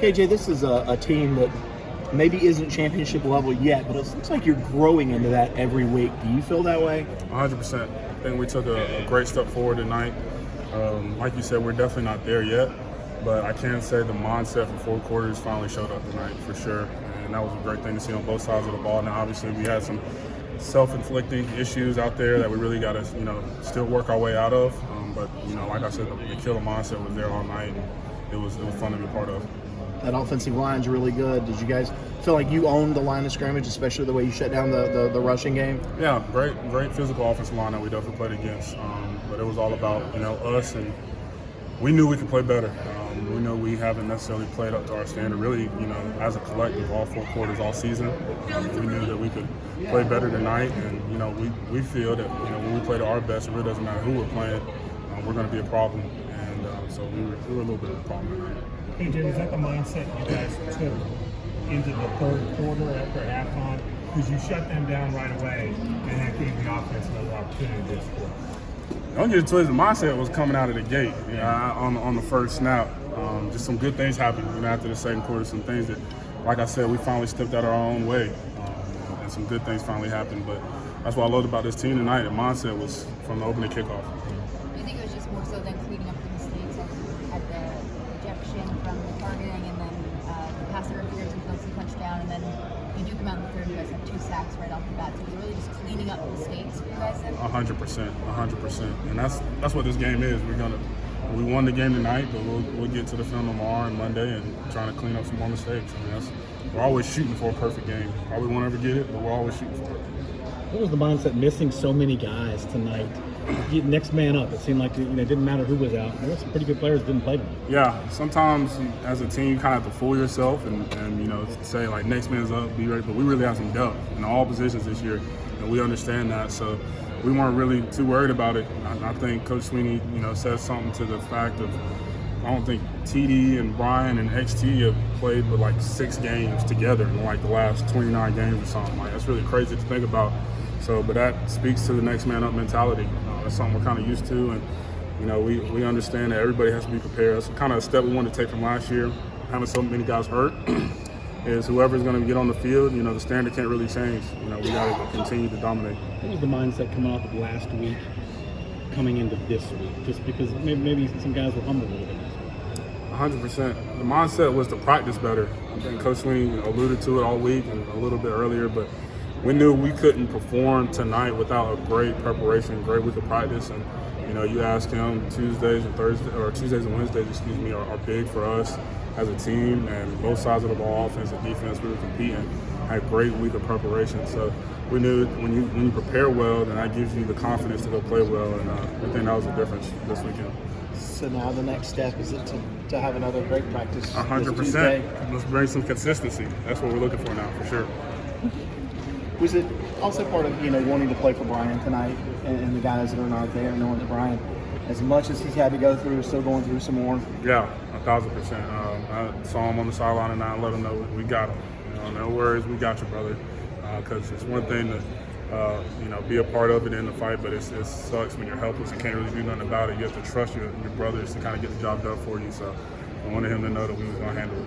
KJ, this is a team that maybe isn't championship level yet, but it looks like you're growing into that every week. Do you feel that way? 100%. I think we took a great step forward tonight. Like you said, we're definitely not there yet, but I can say the mindset for fourth quarters finally showed up tonight for sure, and that was a great thing to see on both sides of the ball. Now, obviously, we had some self-inflicting issues out there that we really got to, still work our way out of. But like I said, the killer mindset was there all night, and it was fun to be a part of. That offensive line's really good. Did you guys feel like you owned the line of scrimmage, especially the way you shut down the rushing game? Yeah, great physical offensive line that we definitely played against. But it was all about us, and we knew we could play better. We know we haven't necessarily played up to our standard, really, as a collective, all four quarters, all season. We knew that we could play better tonight, and we feel that when we play to our best, it really doesn't matter who we're playing, we're going to be a problem. And so we were a little bit of a problem tonight. KJ, was that the mindset you guys took into the third quarter after halftime? Because you shut them down right away, and that gave the offense another opportunity to score. Don't get it twisted. The mindset was coming out of the gate on the first snap. Just some good things happened after the second quarter. Some things that, like I said, we finally stepped out our own way, and some good things finally happened. But that's what I loved about this team tonight. The mindset was from the opening kickoff. Do you think it was just more so than cleaning up the mistakes? Had the ejection from the targeting, and then the pass interference and Phillips touchdown, and then you do come out in the third. You guys have 2 sacks right off the bat. So it's really just cleaning up mistakes for you guys. 100%. And that's what this game is. We won the game tonight, but we'll get to the film tomorrow and Monday and trying to clean up some more mistakes. We're always shooting for a perfect game. Probably won't ever get it, but we're always shooting for it. What was the mindset missing so many guys tonight? Next man up. It seemed like it didn't matter who was out. There were some pretty good players that didn't play tonight. Yeah, sometimes as a team you kind of have to fool yourself and say like next man's up, be ready. But we really have some depth in all positions this year, and we understand that. So we weren't really too worried about it. I think Coach Sweeney, said something to the fact of I don't think TD and Brian and XT have played but like 6 games together in like the last 29 games or something. Like that's really crazy to think about. So, but that speaks to the next man up mentality. That's something we're kind of used to, and we understand that everybody has to be prepared. That's kind of a step we wanted to take from last year. Having so many guys hurt is whoever's going to get on the field. The standard can't really change. We got to continue to dominate. What was the mindset coming off of last week, coming into this week? Just because maybe some guys were humbled a little bit. 100%. The mindset was to practice better. I think Coach Sweeney alluded to it all week and a little bit earlier, but we knew we couldn't perform tonight without a great preparation, great week of practice. And you ask him, Tuesdays and Wednesdays, are big for us as a team, and both sides of the ball, offense and defense, we were competing. Had a great week of preparation, so we knew when you prepare well, then that gives you the confidence to go play well, and I think that was the difference this weekend. So now the next step is to have another great practice. 100%. Let's bring some consistency. That's what we're looking for now, for sure. Was it also part of wanting to play for Brian tonight and the guys that are not there, knowing that Brian, as much as he's had to go through, is still going through some more? Yeah, 1,000%. I saw him on the sideline and I let him know we got him. No worries, we got you, brother. Because it's one thing to be a part of it in the fight, but it sucks when you're helpless and can't really do nothing about it. You have to trust your brothers to kind of get the job done for you. So I wanted him to know that we was going to handle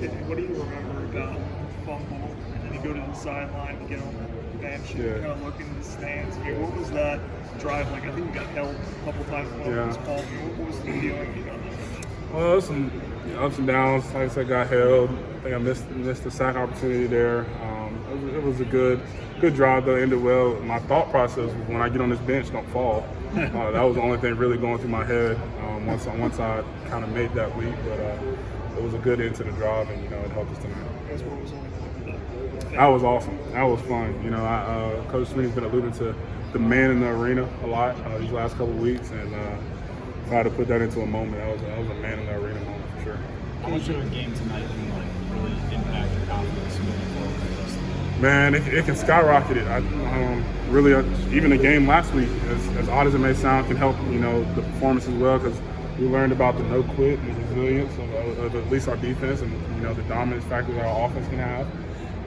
it. What do you remember about fumble? And you go to the sideline to get on the bench and kind of look into the stands. What was that drive like? I think you got held a couple times when it was called. What was the feeling you got on the bench? Well, there's some ups and downs. Like I said, got held. I think I missed the sack opportunity there. It was a good drive though. Ended well. My thought process was when I get on this bench, don't fall. That was the only thing really going through my head once I kind of made that leap. But it was a good end to the drive, and it helped us tonight. That was awesome. That was fun. Coach Sweeney's been alluding to the man in the arena a lot these last couple of weeks, and if I had to put that into a moment, that was a man in the arena moment for sure. How much of a game tonight can really impact your confidence moving forward? Man, it can skyrocket it. Really, even the game last week, as odd as it may sound, can help the performance as well, because we learned about the no quit and the resilience of at least our defense, and the dominance factor that our offense can have.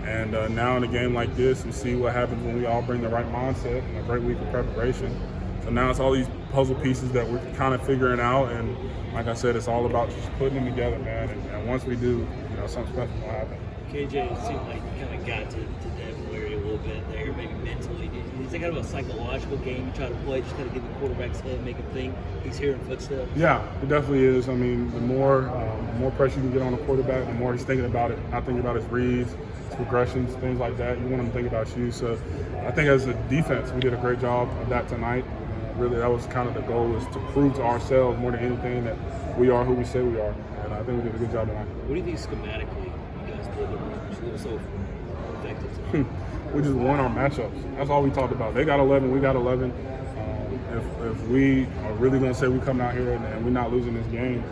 And now in a game like this, we see what happens when we all bring the right mindset and a great week of preparation. So now it's all these puzzle pieces that we're kind of figuring out, and like I said, it's all about just putting them together, man. And once we do, something special will happen. KJ, it seemed like you kind of got to Devin Leary a little bit there, maybe mentally. Is it kind of a psychological game you try to play, just kind of get the quarterback's head, make him think he's hearing footsteps? Yeah, it definitely is. I mean, the more pressure you can get on the quarterback, the more he's thinking about it, not thinking about his reads, his progressions, things like that. You want him to think about you. So I think as a defense, we did a great job of that tonight. Really, that was kind of the goal, is to prove to ourselves more than anything that we are who we say we are. And I think we did a good job tonight. What do you think schematically you guys did that was so effective? We just won our matchups. That's all we talked about. They got 11, we got 11. If we are really going to say we're coming out here and we're not losing this game,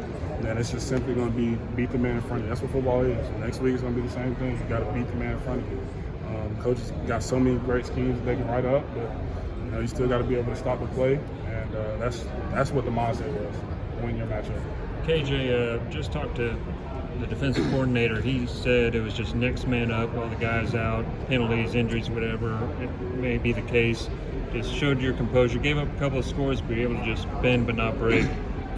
then it's just simply going to be beat the man in front of you. That's what football is. Next week it's going to be the same thing. You got to beat the man in front of you. Coaches got so many great schemes that they can write up, but you still got to be able to stop the play, and that's what the mindset was. Win your matchup. KJ, just talked to the defensive coordinator. He said it was just next man up, all the guys out, penalties, injuries, whatever it may be the case. Just showed your composure, gave up a couple of scores, but you're able to just bend but not break.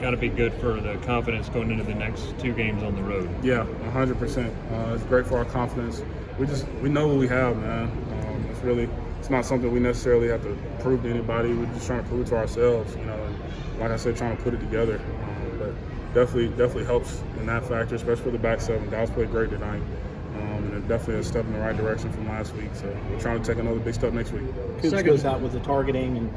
Got to be good for the confidence going into the next 2 games on the road. Yeah, 100%. It's great for our confidence. We know what we have, man. It's not something we necessarily have to prove to anybody. We're just trying to prove it to ourselves, and like I said, trying to put it together. But definitely helps in that factor, especially for the back seven. Guys played great tonight, and it definitely a step in the right direction from last week. So we're trying to take another big step next week. Coops goes out with the targeting, and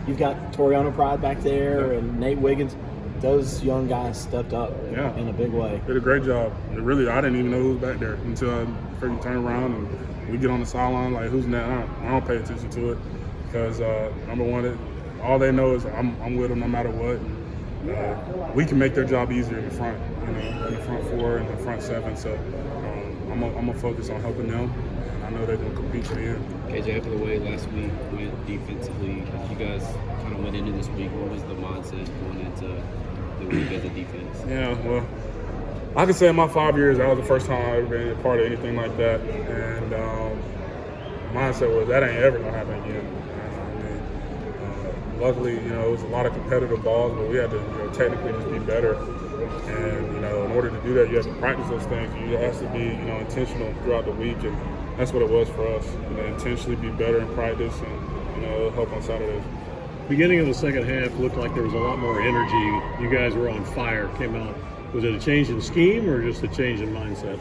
you've got Toriano Pride back there and Nate Wiggins. Those young guys stepped up in a big way. Did a great job. Really, I didn't even know who was back there until I freaking turned around and we get on the sideline like, who's that? I don't pay attention to it because number one, all they know is I'm with them no matter what. And, we can make their job easier in the front, in the front 4 and the front 7. So I'm gonna focus on helping them. I know they're gonna compete to the end. KJ, after the way last week went defensively, as you guys kind of went into this week, what was the mindset going into the week as a defense? Yeah, well, I can say in my 5 years, that was the first time I've ever been a part of anything like that. And mindset was, that ain't ever gonna happen again. Luckily, it was a lot of competitive balls, but we had to technically just be better. And, in order to do that, you have to practice those things. You have to be, intentional throughout the week, and that's what it was for us. Intentionally be better in practice, and, it'll help on Saturdays. Beginning of the second half looked like there was a lot more energy. You guys were on fire, came out. Was it a change in scheme or just a change in mindset?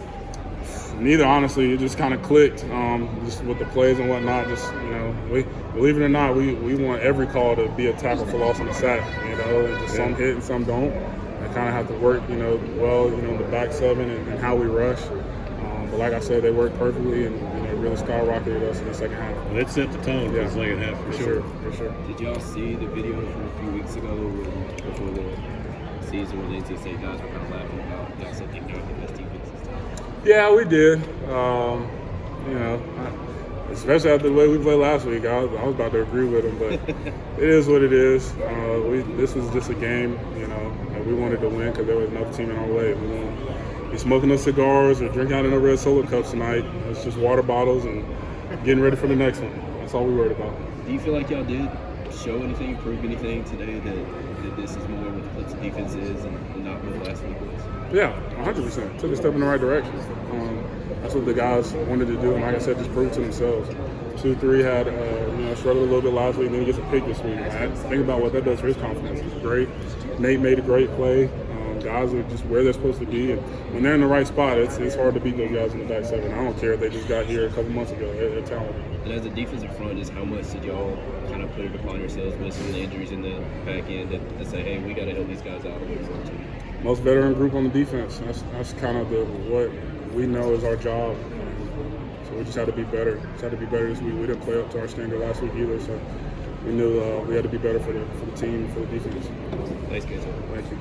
Neither, honestly. It just kind of clicked, just with the plays and whatnot. Just, we believe it or not, we want every call to be a tackle for loss on the sack. And just some hit and some don't. I kind of have to work, well, the back 7 and how we rush. But like I said, they worked perfectly and really skyrocketed us in the second half. Well, it set the tone for the second half for sure. For sure. Did y'all see the video from a few weeks ago before the season when the NC State guys were kind of laughing about y'all said they're the best defense and stuff? Yeah, we did. Especially after the way we played last week, I was about to agree with them, but it is what it is. This was just a game, that we wanted to win because there was another team in our way. We won't be smoking no cigars or drinking out of no red Solo cups tonight. It's just water bottles and getting ready for the next one. That's all we worried about. Do you feel like y'all did show anything, prove anything today that this is more what the defense is and not what last week was? Yeah, 100%. Took a step in the right direction. That's what the guys wanted to do, and like I said, just prove to themselves. 2-3 had, struggled a little bit last week, and then he gets a pick this week. Think about what that does for his confidence. It's great. Nate made a great play. Guys are just where they're supposed to be, and when they're in the right spot, it's hard to beat those guys in the back 7. I don't care if they just got here a couple months ago. They're talented. And as a defensive front, just how much did y'all kind of put it upon yourselves with some of the injuries in the back end to say, hey, we got to help these guys out? Most veteran group on the defense. That's kind of what we know is our job. So we just had to be better. Just had to be better this week. We didn't play up to our standard last week either, so we knew we had to be better for the team, for the defense. Thanks, guys. Thank you.